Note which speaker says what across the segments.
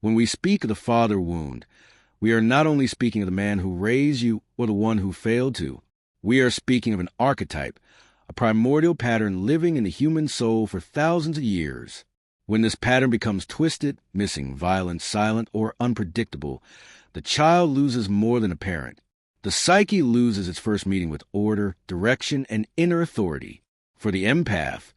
Speaker 1: When we speak of the father wound, we are not only speaking of the man who raised you or the one who failed to. We are speaking of an archetype, a primordial pattern living in the human soul for thousands of years. When this pattern becomes twisted, missing, violent, silent, or unpredictable, the child loses more than a parent. The psyche loses its first meeting with order, direction, and inner authority. For the empath,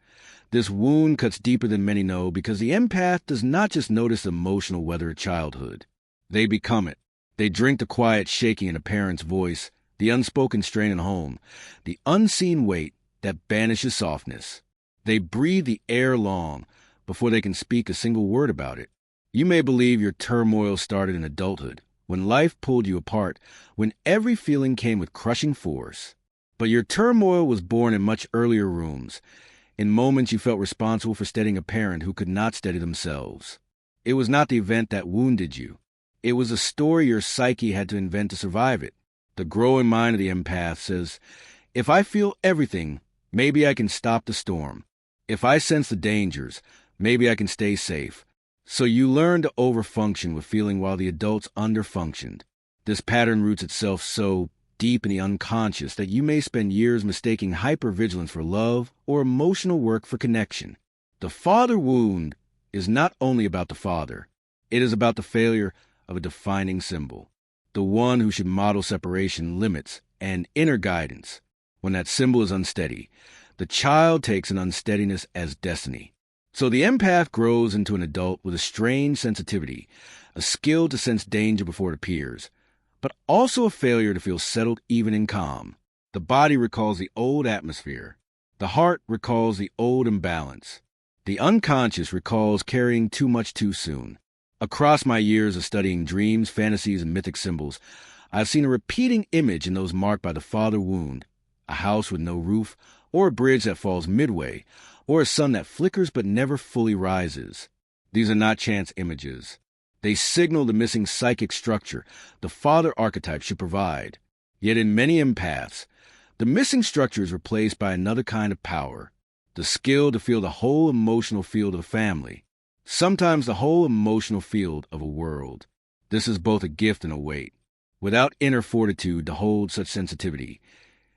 Speaker 1: this wound cuts deeper than many know because the empath does not just notice the emotional weather of childhood. They become it. They drink the quiet shaking in a parent's voice, the unspoken strain in home, the unseen weight that banishes softness. They breathe the air long before they can speak a single word about it. You may believe your turmoil started in adulthood, when life pulled you apart, when every feeling came with crushing force. But your turmoil was born in much earlier rooms, in moments you felt responsible for steadying a parent who could not steady themselves. It was not the event that wounded you. It was a story your psyche had to invent to survive it. The growing mind of the empath says, if I feel everything, maybe I can stop the storm. If I sense the dangers, maybe I can stay safe. So you learn to overfunction with feeling while the adults underfunctioned. This pattern roots itself so deep in the unconscious that you may spend years mistaking hypervigilance for love or emotional work for connection. The father wound is not only about the father. It is about the failure of a defining symbol, the one who should model separation, limits, and inner guidance. When that symbol is unsteady, the child takes an unsteadiness as destiny. So the empath grows into an adult with a strange sensitivity, a skill to sense danger before it appears, but also a failure to feel settled even in calm. The body recalls the old atmosphere. The heart recalls the old imbalance. The unconscious recalls carrying too much too soon. Across my years of studying dreams, fantasies, and mythic symbols, I've seen a repeating image in those marked by the father wound, a house with no roof, or a bridge that falls midway, or a sun that flickers but never fully rises. These are not chance images. They signal the missing psychic structure the father archetype should provide. Yet in many empaths, the missing structure is replaced by another kind of power, the skill to feel the whole emotional field of the family, sometimes the whole emotional field of a world. This is both a gift and a weight. Without inner fortitude to hold such sensitivity,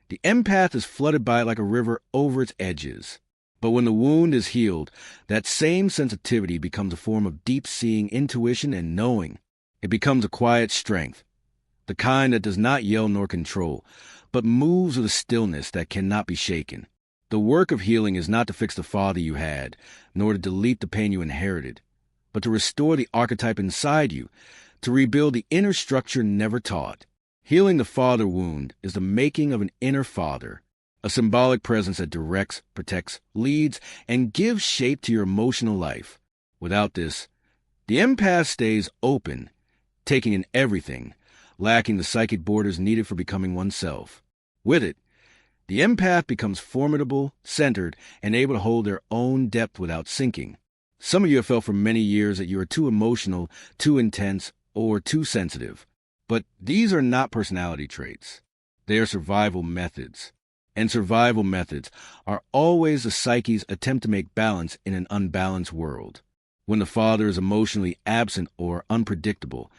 Speaker 1: the empath is flooded by it like a river over its edges. But when the wound is healed, that same sensitivity becomes a form of deep-seeing intuition and knowing. It becomes a quiet strength, the kind that does not yell nor control, but moves with a stillness that cannot be shaken. The work of healing is not to fix the father you had, nor to delete the pain you inherited, but to restore the archetype inside you, to rebuild the inner structure never taught. Healing the father wound is the making of an inner father, a symbolic presence that directs, protects, leads, and gives shape to your emotional life. Without this, the empath stays open, taking in everything, lacking the psychic borders needed for becoming oneself. With it, the empath becomes formidable, centered, and able to hold their own depth without sinking. Some of you have felt for many years that you are too emotional, too intense, or too sensitive. But these are not personality traits. They are survival methods. And survival methods are always the psyche's attempt to make balance in an unbalanced world. When the father is emotionally absent or unpredictable,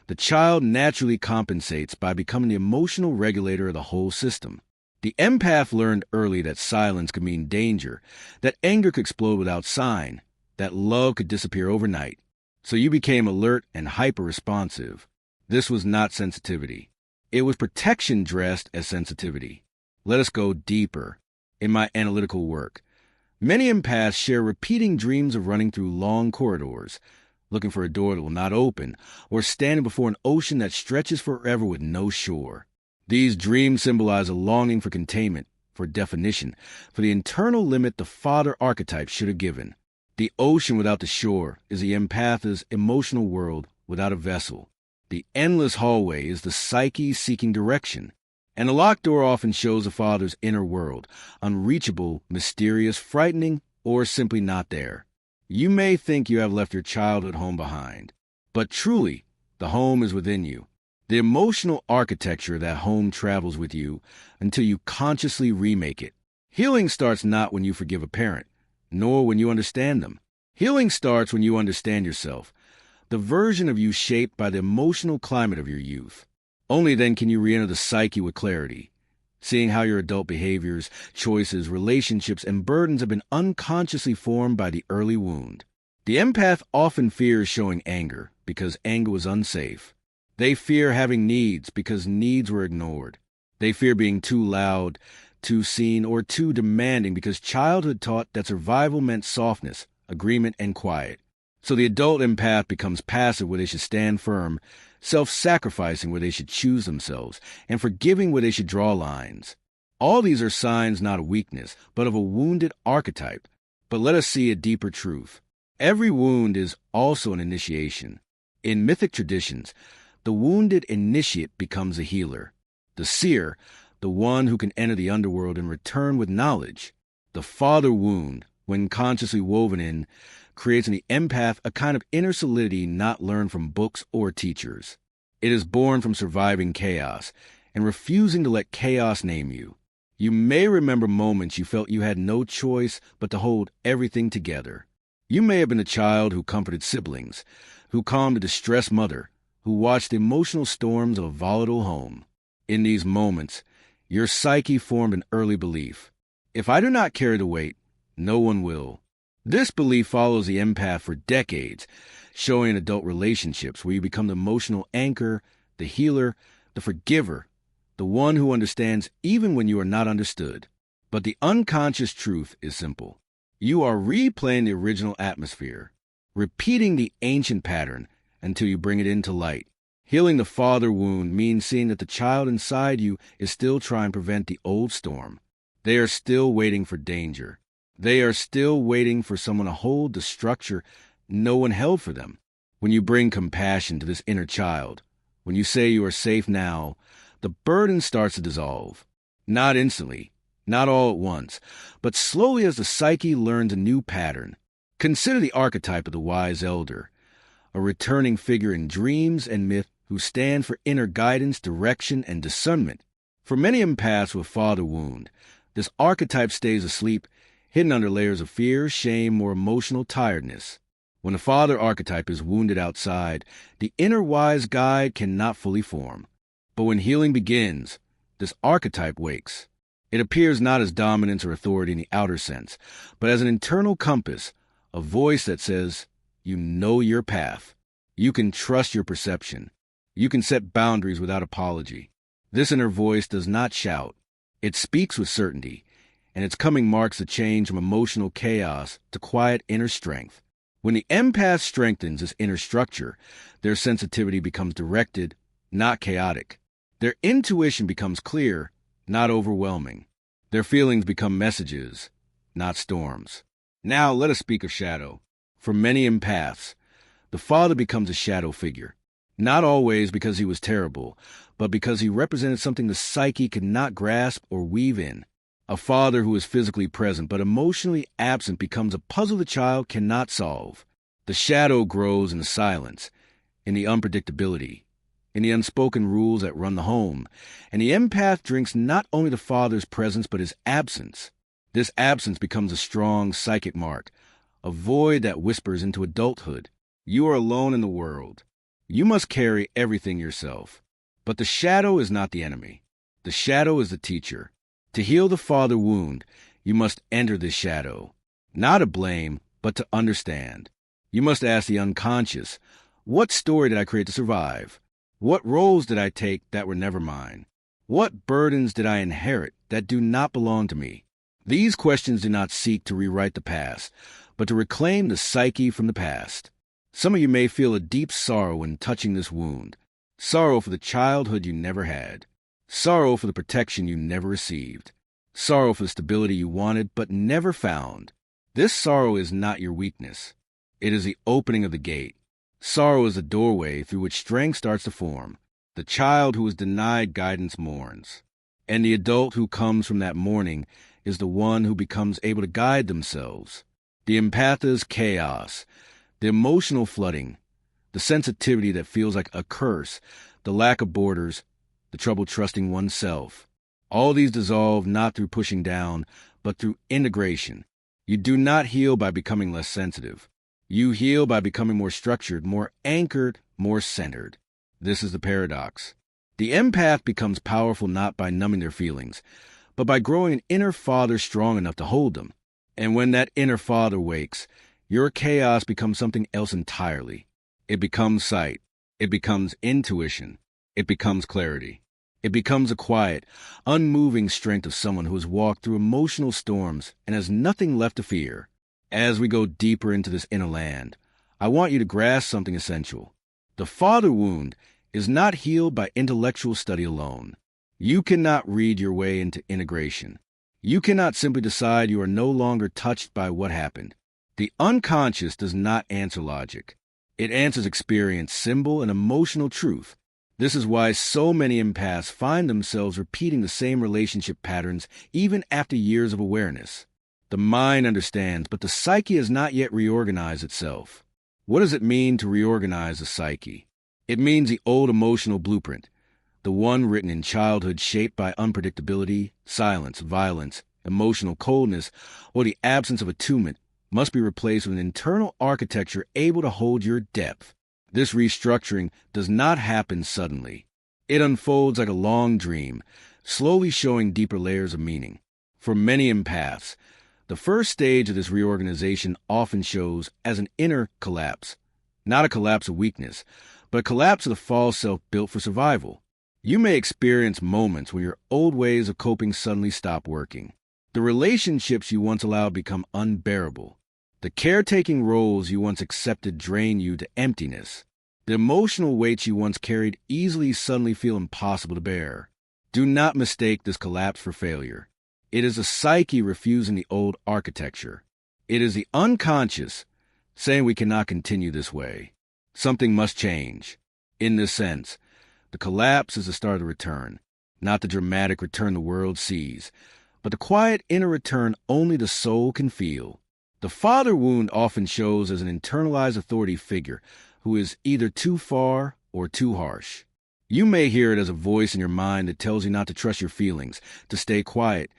Speaker 1: the child naturally compensates by becoming the emotional regulator of the whole system. The empath learned early that silence could mean danger, that anger could explode without sign, that love could disappear overnight. So you became alert and hyper-responsive. This was not sensitivity. It was protection dressed as sensitivity. Let us go deeper. In my analytical work, many empaths share repeating dreams of running through long corridors, looking for a door that will not open, or standing before an ocean that stretches forever with no shore. These dreams symbolize a longing for containment, for definition, for the internal limit the father archetype should have given. The ocean without the shore is the empath's emotional world without a vessel. The endless hallway is the psyche seeking direction. And the locked door often shows the father's inner world, unreachable, mysterious, frightening, or simply not there. You may think you have left your childhood home behind, but truly, the home is within you. The emotional architecture of that home travels with you until you consciously remake it. Healing starts not when you forgive a parent, nor when you understand them. Healing starts when you understand yourself. the version of you shaped by the emotional climate of your youth. Only then can you re-enter the psyche with clarity, seeing how your adult behaviors, choices, relationships, and burdens have been unconsciously formed by the early wound. The empath often fears showing anger because anger was unsafe. They fear having needs because needs were ignored. They fear being too loud, too seen, or too demanding because childhood taught that survival meant softness, agreement, and quiet. So the adult empath becomes passive where they should stand firm, self-sacrificing where they should choose themselves, and forgiving where they should draw lines. All these are signs not of weakness, but of a wounded archetype. But let us see a deeper truth. Every wound is also an initiation. In mythic traditions, the wounded initiate becomes a healer. The seer, the one who can enter the underworld and return with knowledge. The father wound, when consciously woven in, creates in the empath a kind of inner solidity not learned from books or teachers. It is born from surviving chaos and refusing to let chaos name you. You may remember moments you felt you had no choice but to hold everything together. You may have been a child who comforted siblings, who calmed a distressed mother, who watched the emotional storms of a volatile home. In these moments, your psyche formed an early belief. If I do not carry the weight, no one will. This belief follows the empath for decades, showing in adult relationships where you become the emotional anchor, the healer, the forgiver, the one who understands even when you are not understood. But the unconscious truth is simple. You are replaying the original atmosphere, repeating the ancient pattern until you bring it into light. Healing the father wound means seeing that the child inside you is still trying to prevent the old storm. They are still waiting for danger. They are still waiting for someone to hold the structure no one held for them. When you bring compassion to this inner child, when you say you are safe now, the burden starts to dissolve. Not instantly, not all at once, but slowly as the psyche learns a new pattern. Consider the archetype of the wise elder, a returning figure in dreams and myth who stand for inner guidance, direction, and discernment. For many empaths with father wound, this archetype stays asleep, hidden under layers of fear, shame, or emotional tiredness. When the father archetype is wounded outside, the inner wise guide cannot fully form. But when healing begins, this archetype wakes. It appears not as dominance or authority in the outer sense, but as an internal compass, a voice that says, you know your path. You can trust your perception. You can set boundaries without apology. This inner voice does not shout. It speaks with certainty, and its coming marks a change from emotional chaos to quiet inner strength. When the empath strengthens this inner structure, their sensitivity becomes directed, not chaotic. Their intuition becomes clear, not overwhelming. Their feelings become messages, not storms. Now let us speak of shadow. For many empaths, the father becomes a shadow figure. Not always because he was terrible, but because he represented something the psyche could not grasp or weave in. A father who is physically present but emotionally absent becomes a puzzle the child cannot solve. The shadow grows in the silence, in the unpredictability, in the unspoken rules that run the home, and the empath drinks not only the father's presence but his absence. This absence becomes a strong psychic mark, a void that whispers into adulthood. You are alone in the world. You must carry everything yourself. But the shadow is not the enemy. The shadow is the teacher. To heal the father wound, you must enter this shadow, not to blame, but to understand. You must ask the unconscious, what story did I create to survive? What roles did I take that were never mine? What burdens did I inherit that do not belong to me? These questions do not seek to rewrite the past, but to reclaim the psyche from the past. Some of you may feel a deep sorrow in touching this wound, sorrow for the childhood you never had, sorrow for the protection you never received, sorrow for the stability you wanted but never found. This sorrow is not your weakness. It is the opening of the gate. Sorrow is the doorway through which strength starts to form. The child who is denied guidance mourns, and the adult who comes from that mourning is the one who becomes able to guide themselves. The empatha's chaos, the emotional flooding, the sensitivity that feels like a curse, the lack of borders, the trouble trusting oneself. All these dissolve not through pushing down, but through integration. You do not heal by becoming less sensitive. You heal by becoming more structured, more anchored, more centered. This is the paradox. The empath becomes powerful not by numbing their feelings, but by growing an inner father strong enough to hold them. And when that inner father wakes, your chaos becomes something else entirely. It becomes sight. It becomes intuition. It becomes clarity. It becomes a quiet, unmoving strength of someone who has walked through emotional storms and has nothing left to fear. As we go deeper into this inner land, I want you to grasp something essential. The father wound is not healed by intellectual study alone. You cannot read your way into integration. You cannot simply decide you are no longer touched by what happened. The unconscious does not answer logic. It answers experience, symbol, and emotional truth. This is why so many empaths find themselves repeating the same relationship patterns even after years of awareness. The mind understands, but the psyche has not yet reorganized itself. What does it mean to reorganize the psyche? It means the old emotional blueprint, the one written in childhood shaped by unpredictability, silence, violence, emotional coldness, or the absence of attunement, must be replaced with an internal architecture able to hold your depth. This restructuring does not happen suddenly. It unfolds like a long dream, slowly showing deeper layers of meaning. For many empaths, the first stage of this reorganization often shows as an inner collapse, not a collapse of weakness, but a collapse of the false self built for survival. You may experience moments when your old ways of coping suddenly stop working. The relationships you once allowed become unbearable. The caretaking roles you once accepted drain you to emptiness. The emotional weights you once carried easily suddenly feel impossible to bear. Do not mistake this collapse for failure. It is the psyche refusing the old architecture. It is the unconscious saying we cannot continue this way. Something must change. In this sense, the collapse is the start of the return, not the dramatic return the world sees, but the quiet inner return only the soul can feel. The father wound often shows as an internalized authority figure who is either too far or too harsh. You may hear it as a voice in your mind that tells you not to trust your feelings, to stay quiet,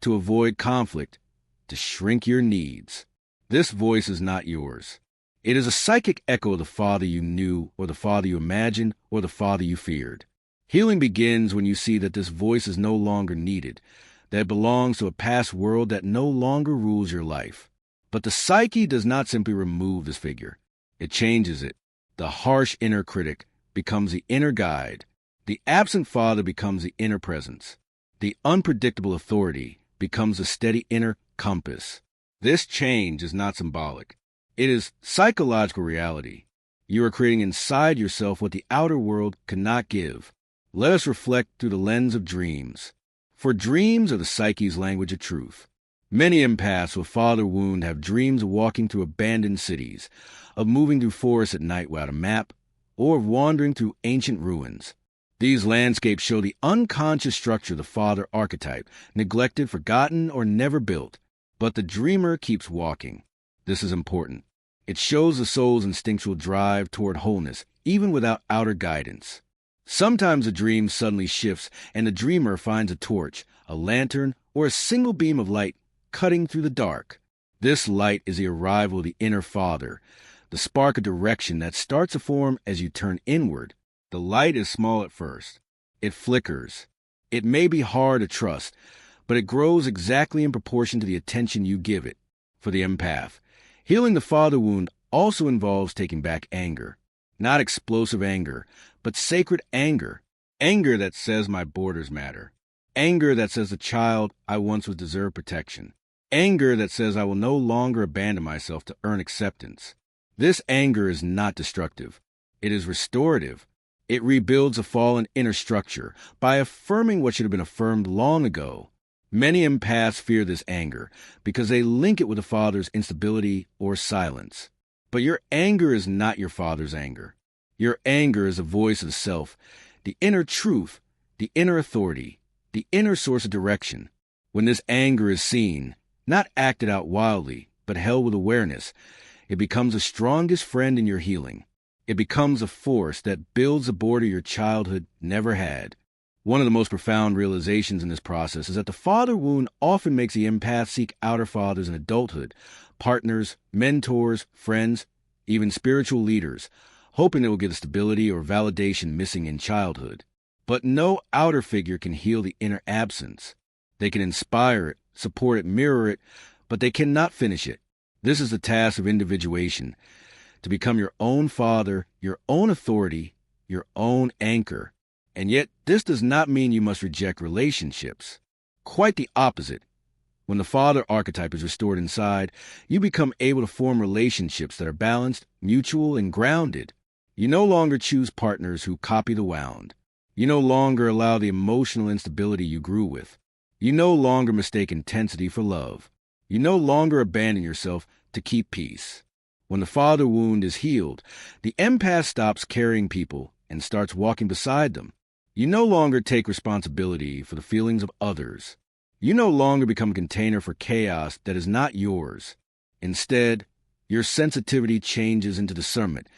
Speaker 1: to avoid conflict, to shrink your needs. This voice is not yours. It is a psychic echo of the father you knew, or the father you imagined, or the father you feared. Healing begins when you see that this voice is no longer needed, that it belongs to a past world that no longer rules your life. But the psyche does not simply remove this figure. It changes it. The harsh inner critic becomes the inner guide. The absent father becomes the inner presence. The unpredictable authority becomes the steady inner compass. This change is not symbolic. It is psychological reality. You are creating inside yourself what the outer world cannot give. Let us reflect through the lens of dreams. For dreams are the psyche's language of truth. Many empaths with father wound have dreams of walking through abandoned cities, of moving through forests at night without a map, or of wandering through ancient ruins. These landscapes show the unconscious structure of the father archetype, neglected, forgotten, or never built. But the dreamer keeps walking. This is important. It shows the soul's instinctual drive toward wholeness, even without outer guidance. Sometimes the dream suddenly shifts, and the dreamer finds a torch, a lantern, or a single beam of light cutting through the dark. This light is the arrival of the inner father, the spark of direction that starts to form as you turn inward. The light is small at first. It flickers. It may be hard to trust, but it grows exactly in proportion to the attention you give it. For the empath, healing the father wound also involves taking back anger. Not explosive anger, but sacred anger. Anger that says my borders matter. Anger that says the child I once was deserved protection. Anger that says I will no longer abandon myself to earn acceptance. This anger is not destructive. It is restorative. It rebuilds a fallen inner structure by affirming what should have been affirmed long ago. Many empaths fear this anger because they link it with the father's instability or silence. But your anger is not your father's anger. Your anger is the voice of self, the inner truth, the inner authority, the inner source of direction. When this anger is seen, not acted out wildly, but held with awareness, it becomes the strongest friend in your healing. It becomes a force that builds the border your childhood never had. One of the most profound realizations in this process is that the father wound often makes the empath seek outer fathers in adulthood, partners, mentors, friends, even spiritual leaders, hoping it will give the stability or validation missing in childhood. But no outer figure can heal the inner absence. They can inspire it, support it, mirror it, but they cannot finish it. This is the task of individuation, to become your own father, your own authority, your own anchor. And yet, this does not mean you must reject relationships. Quite the opposite. When the father archetype is restored inside, you become able to form relationships that are balanced, mutual, and grounded. You no longer choose partners who copy the wound. You no longer allow the emotional instability you grew with. You no longer mistake intensity for love. You no longer abandon yourself to keep peace. When the father wound is healed, the empath stops carrying people and starts walking beside them. You no longer take responsibility for the feelings of others. You no longer become a container for chaos that is not yours. Instead, your sensitivity changes into discernment,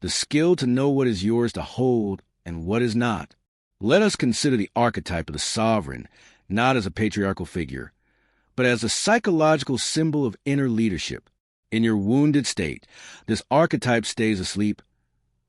Speaker 1: the skill to know what is yours to hold and what is not. Let us consider the archetype of the sovereign not as a patriarchal figure, but as a psychological symbol of inner leadership. In your wounded state, this archetype stays asleep,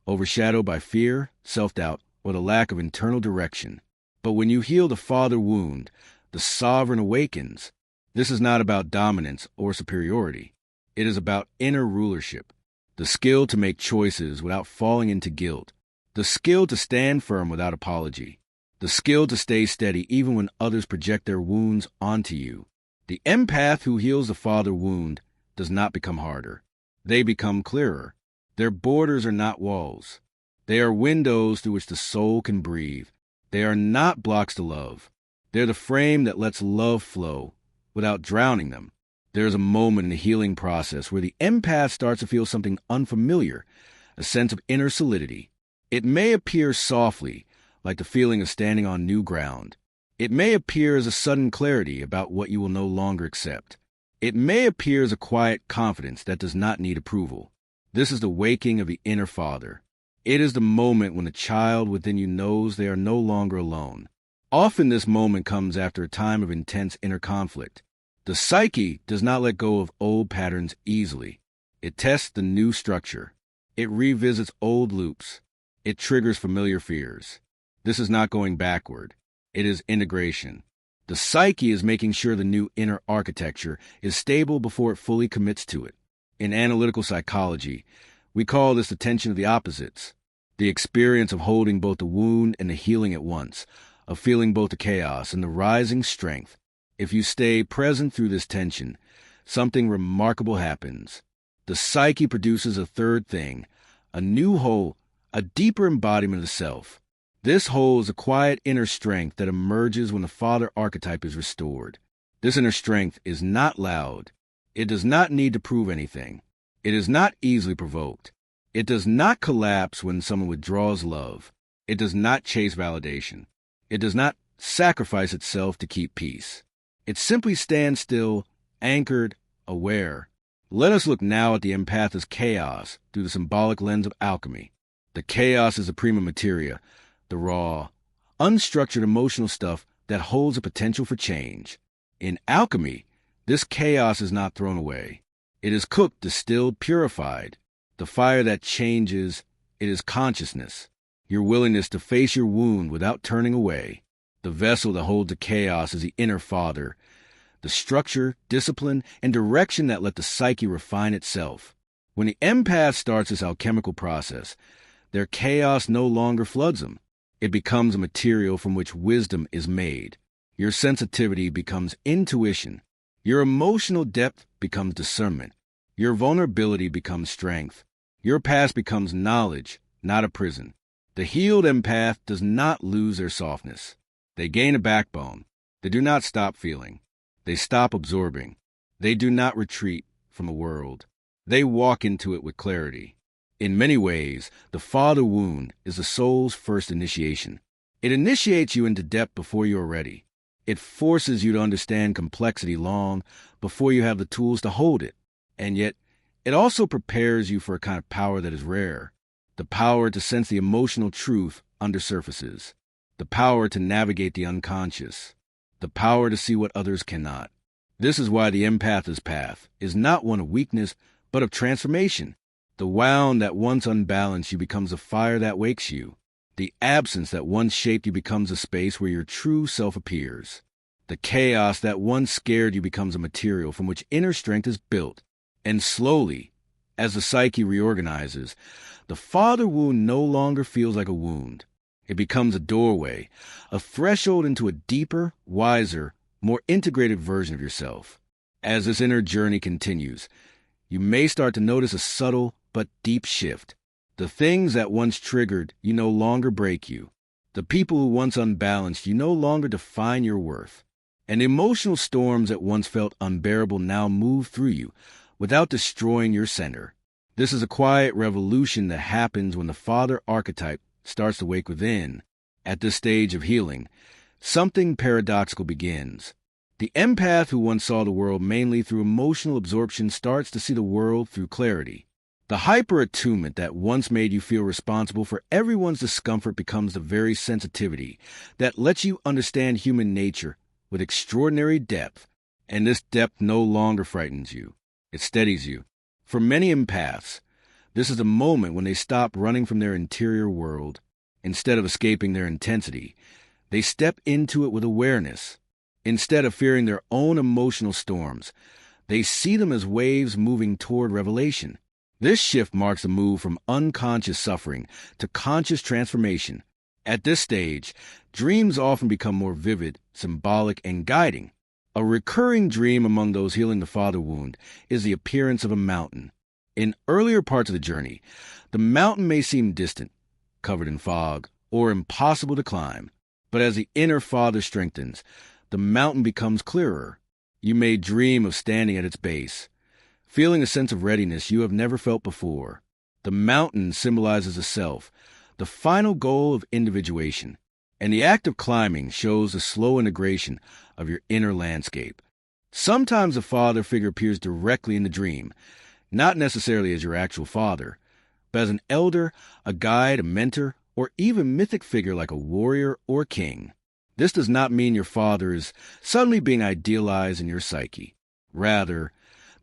Speaker 1: overshadowed by fear, self-doubt, or the lack of internal direction. But when you heal the father wound, the sovereign awakens. This is not about dominance or superiority. It is about inner rulership, the skill to make choices without falling into guilt, the skill to stand firm without apology, the skill to stay steady even when others project their wounds onto you. The empath who heals the father wound does not become harder. They become clearer. Their borders are not walls. They are windows through which the soul can breathe. They are not blocks to love. They're the frame that lets love flow without drowning them. There's a moment in the healing process where the empath starts to feel something unfamiliar, a sense of inner solidity. It may appear softly, like the feeling of standing on new ground. It may appear as a sudden clarity about what you will no longer accept. It may appear as a quiet confidence that does not need approval. This is the waking of the inner father. It is the moment when the child within you knows they are no longer alone. Often this moment comes after a time of intense inner conflict. The psyche does not let go of old patterns easily. It tests the new structure. It revisits old loops. It triggers familiar fears. This is not going backward. It is integration. The psyche is making sure the new inner architecture is stable before it fully commits to it. In analytical psychology, we call this the tension of the opposites, the experience of holding both the wound and the healing at once, of feeling both the chaos and the rising strength. If you stay present through this tension, something remarkable happens. The psyche produces a third thing, a new whole, a deeper embodiment of the self. This whole is a quiet inner strength that emerges when the father archetype is restored. This inner strength is not loud. It does not need to prove anything. It is not easily provoked. It does not collapse when someone withdraws love. It does not chase validation. It does not sacrifice itself to keep peace. It simply stands still, anchored, aware. Let us look now at the empath as chaos through the symbolic lens of alchemy. The chaos is the prima materia, the raw, unstructured emotional stuff that holds a potential for change. In alchemy, this chaos is not thrown away. It is cooked, distilled, purified. The fire that changes, it is consciousness, your willingness to face your wound without turning away. The vessel that holds the chaos is the inner father, the structure, discipline, and direction that let the psyche refine itself. When the empath starts this alchemical process, their chaos no longer floods them. It becomes a material from which wisdom is made. Your sensitivity becomes intuition. Your emotional depth becomes discernment. Your vulnerability becomes strength. Your past becomes knowledge, not a prison. The healed empath does not lose their softness. They gain a backbone. They do not stop feeling. They stop absorbing. They do not retreat from the world. They walk into it with clarity. In many ways, the father wound is the soul's first initiation. It initiates you into depth before you are ready. It forces you to understand complexity long before you have the tools to hold it. And yet, it also prepares you for a kind of power that is rare. The power to sense the emotional truth under surfaces. The power to navigate the unconscious. The power to see what others cannot. This is why the empath's path is not one of weakness, but of transformation. The wound that once unbalanced you becomes a fire that wakes you. The absence that once shaped you becomes a space where your true self appears. The chaos that once scared you becomes a material from which inner strength is built. And slowly, as the psyche reorganizes, the father wound no longer feels like a wound. It becomes a doorway, a threshold into a deeper, wiser, more integrated version of yourself. As this inner journey continues, you may start to notice a subtle but deep shift. The things that once triggered you no longer break you. The people who once unbalanced you no longer define your worth. And emotional storms that once felt unbearable now move through you without destroying your center. This is a quiet revolution that happens when the father archetype starts to wake within. At this stage of healing, something paradoxical begins. The empath who once saw the world mainly through emotional absorption starts to see the world through clarity. The hyper-attunement that once made you feel responsible for everyone's discomfort becomes the very sensitivity that lets you understand human nature with extraordinary depth. And this depth no longer frightens you. It steadies you. For many empaths, this is a moment when they stop running from their interior world. Instead of escaping their intensity, they step into it with awareness. Instead of fearing their own emotional storms, they see them as waves moving toward revelation. This shift marks a move from unconscious suffering to conscious transformation. At this stage, dreams often become more vivid, symbolic, and guiding. A recurring dream among those healing the father wound is the appearance of a mountain. In earlier parts of the journey, the mountain may seem distant, covered in fog, or impossible to climb. But as the inner father strengthens, the mountain becomes clearer. You may dream of standing at its base, feeling a sense of readiness you have never felt before. The mountain symbolizes the self, the final goal of individuation, and the act of climbing shows the slow integration of your inner landscape. Sometimes the father figure appears directly in the dream, not necessarily as your actual father, but as an elder, a guide, a mentor, or even mythic figure like a warrior or king. This does not mean your father is suddenly being idealized in your psyche. Rather,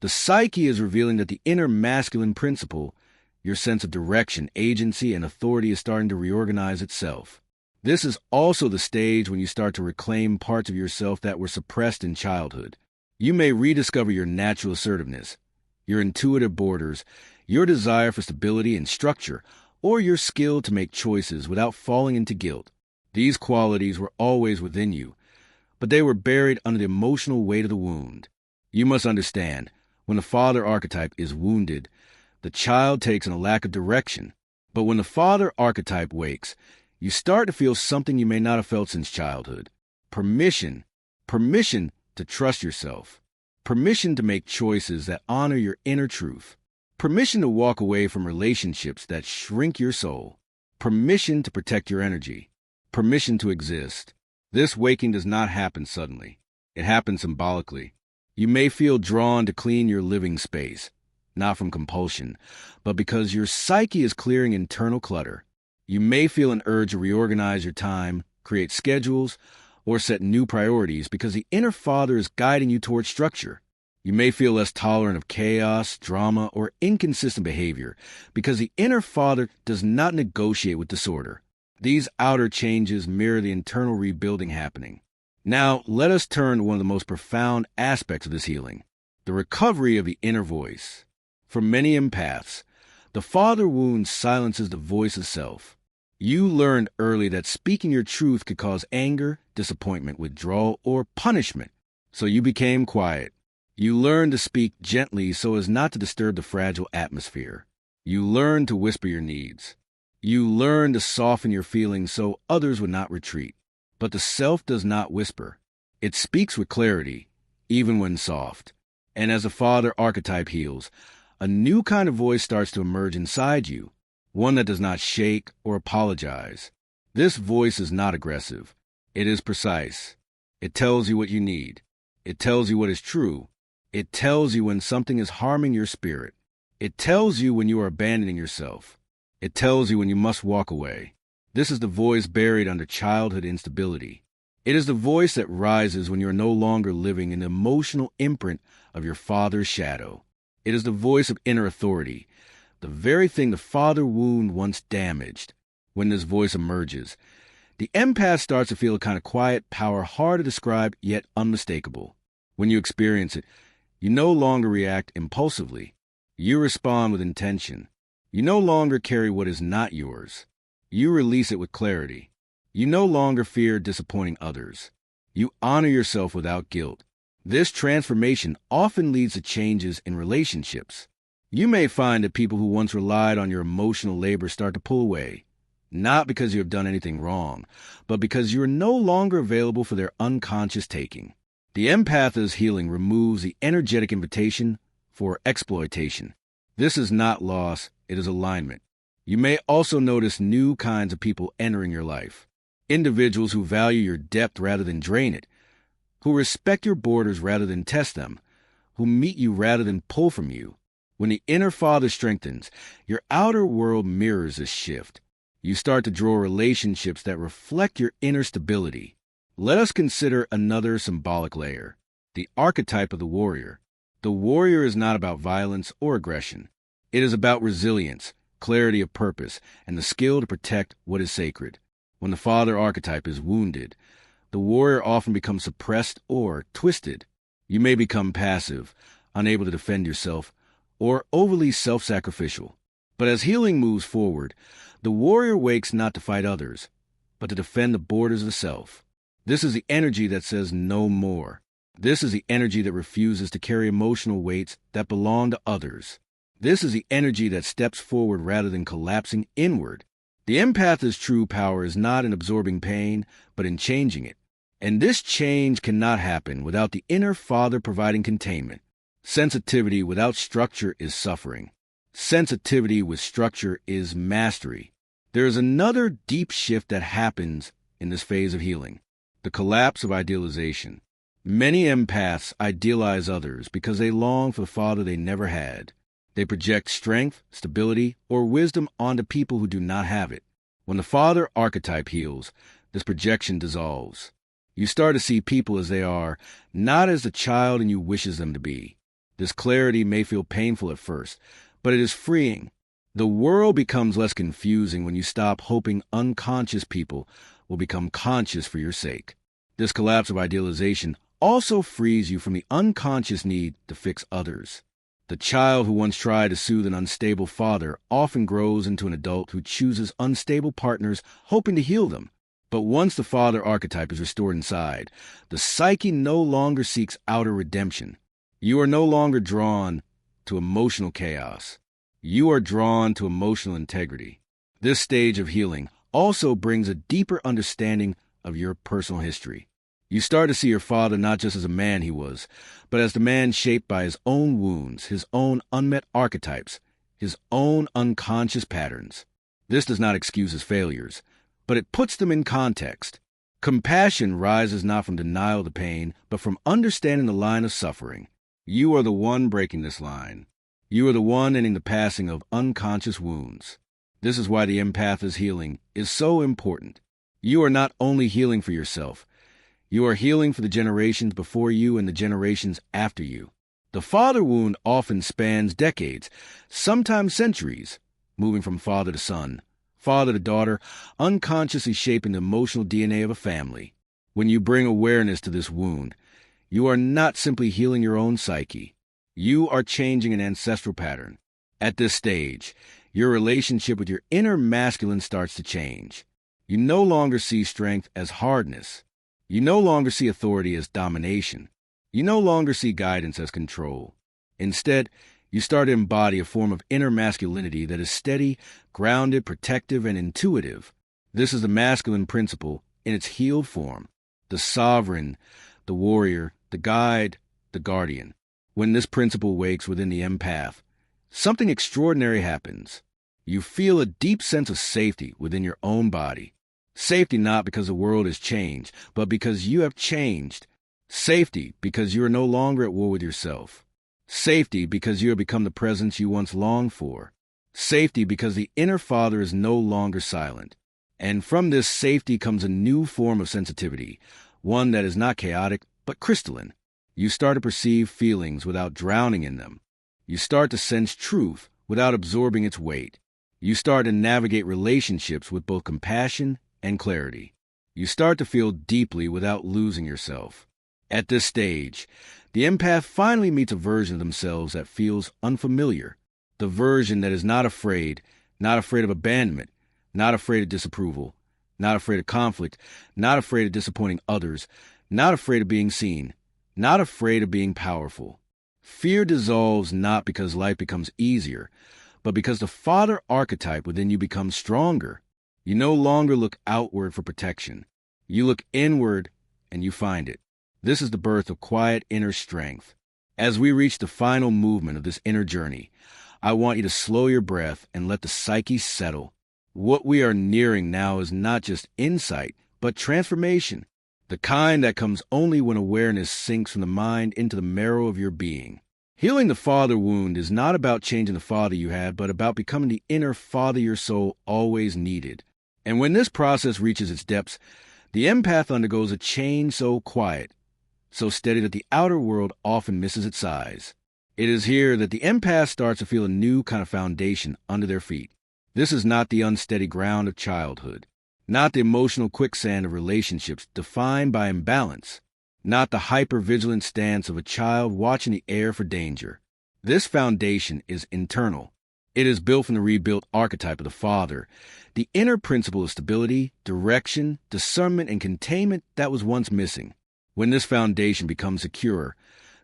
Speaker 1: the psyche is revealing that the inner masculine principle, your sense of direction, agency, and authority is starting to reorganize itself. This is also the stage when you start to reclaim parts of yourself that were suppressed in childhood. You may rediscover your natural assertiveness, your intuitive borders, your desire for stability and structure, or your skill to make choices without falling into guilt. These qualities were always within you, but they were buried under the emotional weight of the wound. You must understand, when the father archetype is wounded, the child takes on a lack of direction. But when the father archetype wakes, you start to feel something you may not have felt since childhood. Permission to trust yourself. Permission to make choices that honor your inner truth. Permission to walk away from relationships that shrink your soul. Permission to protect your energy. Permission to exist. This waking does not happen suddenly. It happens symbolically. You may feel drawn to clean your living space, not from compulsion, but because your psyche is clearing internal clutter. You may feel an urge to reorganize your time, create schedules, or set new priorities because the inner father is guiding you toward structure. You may feel less tolerant of chaos, drama, or inconsistent behavior because the inner father does not negotiate with disorder. These outer changes mirror the internal rebuilding happening. Now, let us turn to one of the most profound aspects of this healing, the recovery of the inner voice. For many empaths, the father wound silences the voice of self. You learned early that speaking your truth could cause anger, disappointment, withdrawal, or punishment, so you became quiet. You learned to speak gently so as not to disturb the fragile atmosphere. You learned to whisper your needs. You learned to soften your feelings so others would not retreat. But the self does not whisper. It speaks with clarity, even when soft. And as the father archetype heals, a new kind of voice starts to emerge inside you, one that does not shake or apologize. This voice is not aggressive. It is precise. It tells you what you need. It tells you what is true. It tells you when something is harming your spirit. It tells you when you are abandoning yourself. It tells you when you must walk away. This is the voice buried under childhood instability. It is the voice that rises when you are no longer living in the emotional imprint of your father's shadow. It is the voice of inner authority, the very thing the father wound once damaged. When this voice emerges, the empath starts to feel a kind of quiet power hard to describe yet unmistakable. When you experience it, you no longer react impulsively. You respond with intention. You no longer carry what is not yours. You release it with clarity. You no longer fear disappointing others. You honor yourself without guilt. This transformation often leads to changes in relationships. You may find that people who once relied on your emotional labor start to pull away, not because you have done anything wrong, but because you are no longer available for their unconscious taking. The empath's healing removes the energetic invitation for exploitation. This is not loss, it is alignment. You may also notice new kinds of people entering your life. Individuals who value your depth rather than drain it, who respect your borders rather than test them, who meet you rather than pull from you. When the inner father strengthens, your outer world mirrors this shift. You start to draw relationships that reflect your inner stability. Let us consider another symbolic layer, the archetype of the warrior. The warrior is not about violence or aggression. It is about resilience, clarity of purpose, and the skill to protect what is sacred. When the father archetype is wounded, the warrior often becomes suppressed or twisted. You may become passive, unable to defend yourself, or overly self-sacrificial. But as healing moves forward, the warrior wakes not to fight others, but to defend the borders of the self. This is the energy that says no more. This is the energy that refuses to carry emotional weights that belong to others. This is the energy that steps forward rather than collapsing inward. The empath's true power is not in absorbing pain, but in changing it. And this change cannot happen without the inner father providing containment. Sensitivity without structure is suffering. Sensitivity with structure is mastery. There is another deep shift that happens in this phase of healing, the collapse of idealization. Many empaths idealize others because they long for the father they never had. They project strength, stability, or wisdom onto people who do not have it. When the father archetype heals, this projection dissolves. You start to see people as they are, not as the child in you wishes them to be. This clarity may feel painful at first, but it is freeing. The world becomes less confusing when you stop hoping unconscious people will become conscious for your sake. This collapse of idealization also frees you from the unconscious need to fix others. The child who once tried to soothe an unstable father often grows into an adult who chooses unstable partners, hoping to heal them. But once the father archetype is restored inside, the psyche no longer seeks outer redemption. You are no longer drawn to emotional chaos. You are drawn to emotional integrity. This stage of healing also brings a deeper understanding of your personal history. You start to see your father not just as a man he was, but as the man shaped by his own wounds, his own unmet archetypes, his own unconscious patterns. This does not excuse his failures, but it puts them in context. Compassion rises not from denial of the pain, but from understanding the line of suffering. You are the one breaking this line. You are the one ending the passing of unconscious wounds. This is why the empath's healing is so important. You are not only healing for yourself, you are healing for the generations before you and the generations after you. The father wound often spans decades, sometimes centuries, moving from father to son, father to daughter, unconsciously shaping the emotional DNA of a family. When you bring awareness to this wound, you are not simply healing your own psyche. You are changing an ancestral pattern. At this stage, your relationship with your inner masculine starts to change. You no longer see strength as hardness. You no longer see authority as domination. You no longer see guidance as control. Instead, you start to embody a form of inner masculinity that is steady, grounded, protective, and intuitive. This is the masculine principle in its healed form. The sovereign, the warrior, the guide, the guardian. When this principle wakes within the empath, something extraordinary happens. You feel a deep sense of safety within your own body. Safety not because the world has changed, but because you have changed. Safety because you are no longer at war with yourself. Safety because you have become the presence you once longed for. Safety because the inner father is no longer silent. And from this safety comes a new form of sensitivity, one that is not chaotic, but crystalline. You start to perceive feelings without drowning in them. You start to sense truth without absorbing its weight. You start to navigate relationships with both compassion and clarity. You start to feel deeply without losing yourself. At this stage, the empath finally meets a version of themselves that feels unfamiliar. The version that is not afraid of abandonment, not afraid of disapproval, not afraid of conflict, not afraid of disappointing others, not afraid of being seen, not afraid of being powerful. Fear dissolves not because life becomes easier, but because the father archetype within you becomes stronger. You no longer look outward for protection. You look inward and you find it. This is the birth of quiet inner strength. As we reach the final movement of this inner journey, I want you to slow your breath and let the psyche settle. What we are nearing now is not just insight, but transformation. The kind that comes only when awareness sinks from the mind into the marrow of your being. Healing the father wound is not about changing the father you had, but about becoming the inner father your soul always needed. And when this process reaches its depths, the empath undergoes a change so quiet, so steady that the outer world often misses its size. It is here that the empath starts to feel a new kind of foundation under their feet. This is not the unsteady ground of childhood, not the emotional quicksand of relationships defined by imbalance, not the hypervigilant stance of a child watching the air for danger. This foundation is internal. It is built from the rebuilt archetype of the father, the inner principle of stability, direction, discernment, and containment that was once missing. When this foundation becomes secure,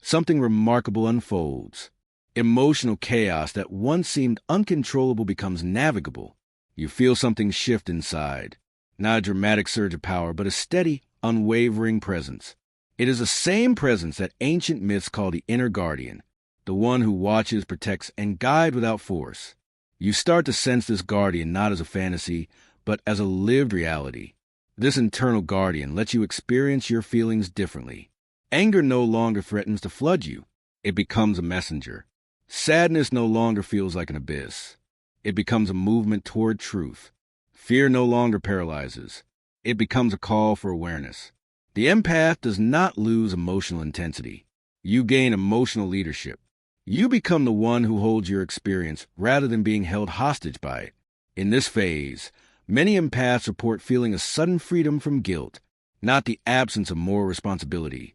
Speaker 1: something remarkable unfolds. Emotional chaos that once seemed uncontrollable becomes navigable. You feel something shift inside. Not a dramatic surge of power, but a steady, unwavering presence. It is the same presence that ancient myths call the inner guardian, the one who watches, protects, and guides without force. You start to sense this guardian not as a fantasy, but as a lived reality. This internal guardian lets you experience your feelings differently. Anger no longer threatens to flood you. It becomes a messenger. Sadness no longer feels like an abyss. It becomes a movement toward truth. Fear no longer paralyzes. It becomes a call for awareness. The empath does not lose emotional intensity. You gain emotional leadership. You become the one who holds your experience rather than being held hostage by it. In this phase, many empaths report feeling a sudden freedom from guilt, not the absence of moral responsibility,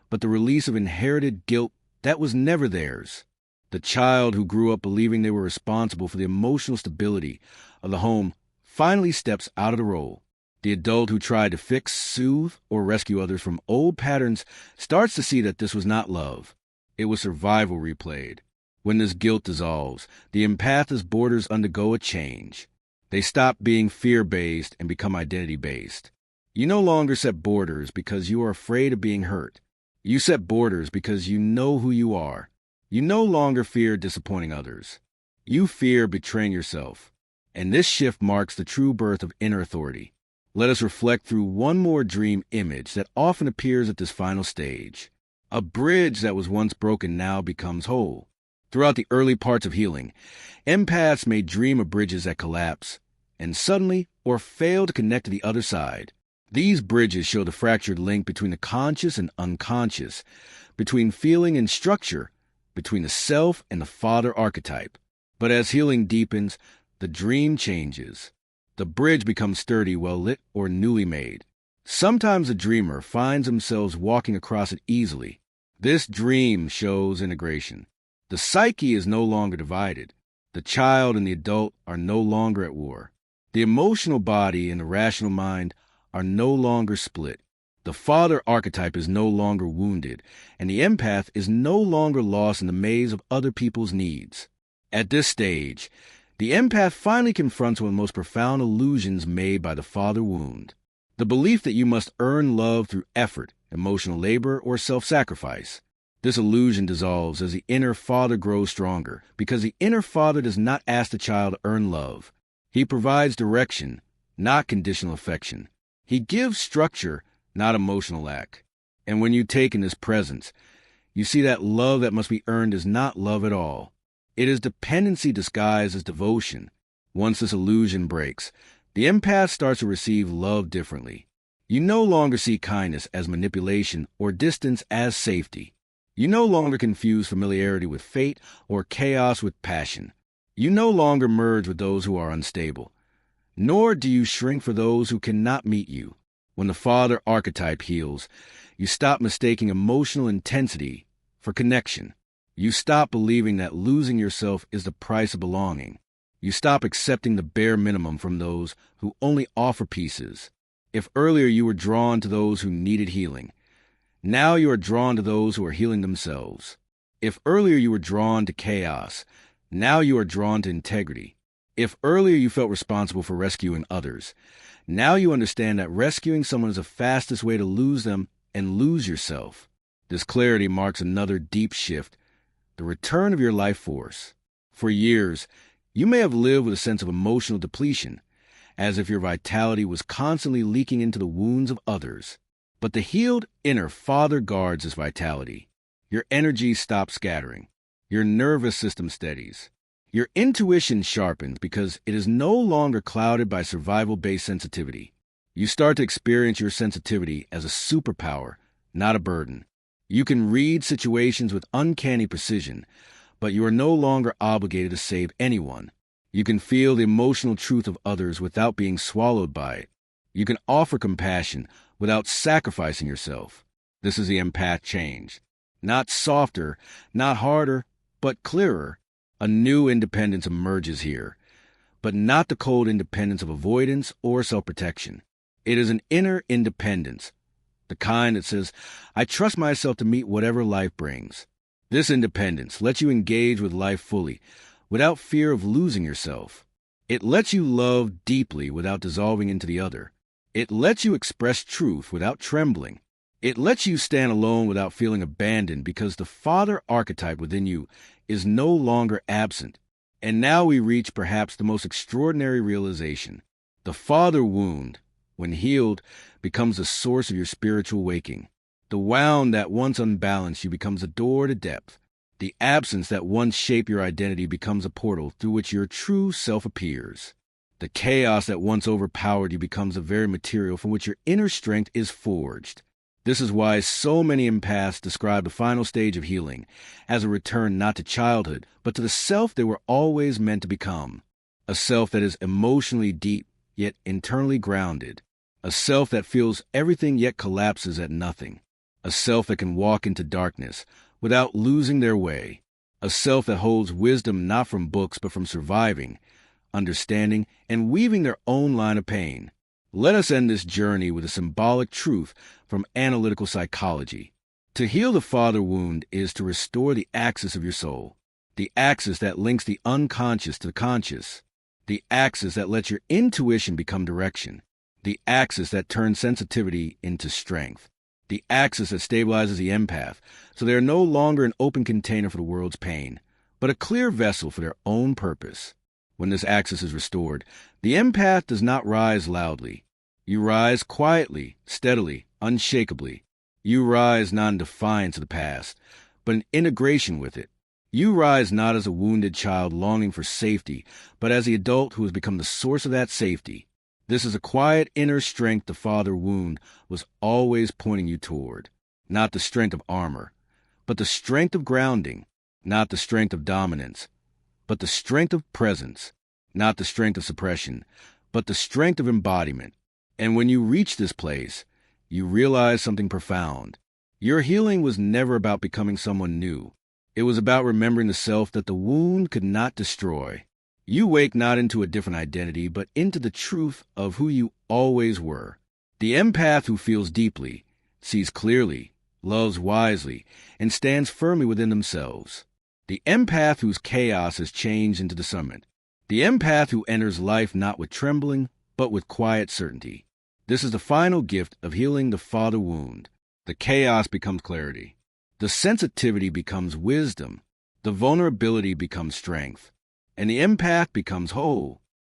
Speaker 1: but the release of inherited guilt that was never theirs. The child who grew up believing they were responsible for the emotional stability of the home finally steps out of the role. The adult who tried to fix, soothe, or rescue others from old patterns starts to see that this was not love. It was survival replayed. When this guilt dissolves, the empath's borders undergo a change. They stop being fear-based and become identity-based. You no longer set borders because you are afraid of being hurt. You set borders because you know who you are. You no longer fear disappointing others. You fear betraying yourself. And this shift marks the true birth of inner authority. Let us reflect through one more dream image that often appears at this final stage. A bridge that was once broken now becomes whole. Throughout the early parts of healing, empaths may dream of bridges that collapse, and suddenly or fail to connect to the other side. These bridges show the fractured link between the conscious and unconscious, between feeling and structure, between the self and the father archetype. But as healing deepens, the dream changes. The bridge becomes sturdy, well-lit, or newly made. Sometimes the dreamer finds themselves walking across it easily. This dream shows integration. The psyche is no longer divided. The child and the adult are no longer at war. The emotional body and the rational mind are no longer split. The father archetype is no longer wounded, and the empath is no longer lost in the maze of other people's needs. At this stage, the empath finally confronts one of the most profound illusions made by the father wound. The belief that you must earn love through effort, emotional labor, or self-sacrifice. This illusion dissolves as the inner father grows stronger, because the inner father does not ask the child to earn love. He provides direction, not conditional affection. He gives structure, not emotional lack. And when you take in this presence, you see that love that must be earned is not love at all. It is dependency disguised as devotion. Once this illusion breaks, the empath starts to receive love differently. You no longer see kindness as manipulation or distance as safety. You no longer confuse familiarity with fate or chaos with passion. You no longer merge with those who are unstable, nor do you shrink for those who cannot meet you. When the father archetype heals, you stop mistaking emotional intensity for connection. You stop believing that losing yourself is the price of belonging. You stop accepting the bare minimum from those who only offer pieces. If earlier you were drawn to those who needed healing, now you are drawn to those who are healing themselves. If earlier you were drawn to chaos, now you are drawn to integrity. If earlier you felt responsible for rescuing others, now you understand that rescuing someone is the fastest way to lose them and lose yourself. This clarity marks another deep shift, the return of your life force. For years, you may have lived with a sense of emotional depletion, as if your vitality was constantly leaking into the wounds of others. But the healed inner father guards this vitality. Your energy stops scattering. Your nervous system steadies. Your intuition sharpens because it is no longer clouded by survival-based sensitivity. You start to experience your sensitivity as a superpower, not a burden. You can read situations with uncanny precision, but you are no longer obligated to save anyone. You can feel the emotional truth of others without being swallowed by it. You can offer compassion without sacrificing yourself. This is the empath change. Not softer, not harder, but clearer. A new independence emerges here, but not the cold independence of avoidance or self-protection. It is an inner independence, the kind that says, I trust myself to meet whatever life brings. This independence lets you engage with life fully, without fear of losing yourself. It lets you love deeply without dissolving into the other. It lets you express truth without trembling. It lets you stand alone without feeling abandoned because the father archetype within you is no longer absent. And now we reach perhaps the most extraordinary realization. The father wound, when healed, becomes the source of your spiritual waking. The wound that once unbalanced you becomes a door to depth. The absence that once shaped your identity becomes a portal through which your true self appears. The chaos that once overpowered you becomes the very material from which your inner strength is forged. This is why so many empaths describe the final stage of healing as a return not to childhood, but to the self they were always meant to become. A self that is emotionally deep, yet internally grounded. A self that feels everything yet collapses at nothing. A self that can walk into darkness without losing their way. A self that holds wisdom not from books but from surviving, understanding, and weaving their own line of pain. Let us end this journey with a symbolic truth from analytical psychology. To heal the father wound is to restore the axis of your soul, the axis that links the unconscious to the conscious, the axis that lets your intuition become direction, the axis that turns sensitivity into strength, the axis that stabilizes the empath so they are no longer an open container for the world's pain, but a clear vessel for their own purpose. When this axis is restored, the empath does not rise loudly. You rise quietly, steadily, unshakably. You rise not in defiance of the past, but in integration with it. You rise not as a wounded child longing for safety, but as the adult who has become the source of that safety. This is a quiet inner strength the father wound was always pointing you toward. Not the strength of armor, but the strength of grounding. Not the strength of dominance, but the strength of presence. Not the strength of suppression, but the strength of embodiment. And when you reach this place, you realize something profound. Your healing was never about becoming someone new. It was about remembering the self that the wound could not destroy. You wake not into a different identity, but into the truth of who you always were. The empath who feels deeply, sees clearly, loves wisely, and stands firmly within themselves. The empath whose chaos has changed into discernment. The empath who enters life not with trembling, but with quiet certainty. This is the final gift of healing the father wound. The chaos becomes clarity. The sensitivity becomes wisdom. The vulnerability becomes strength. And the empath becomes whole.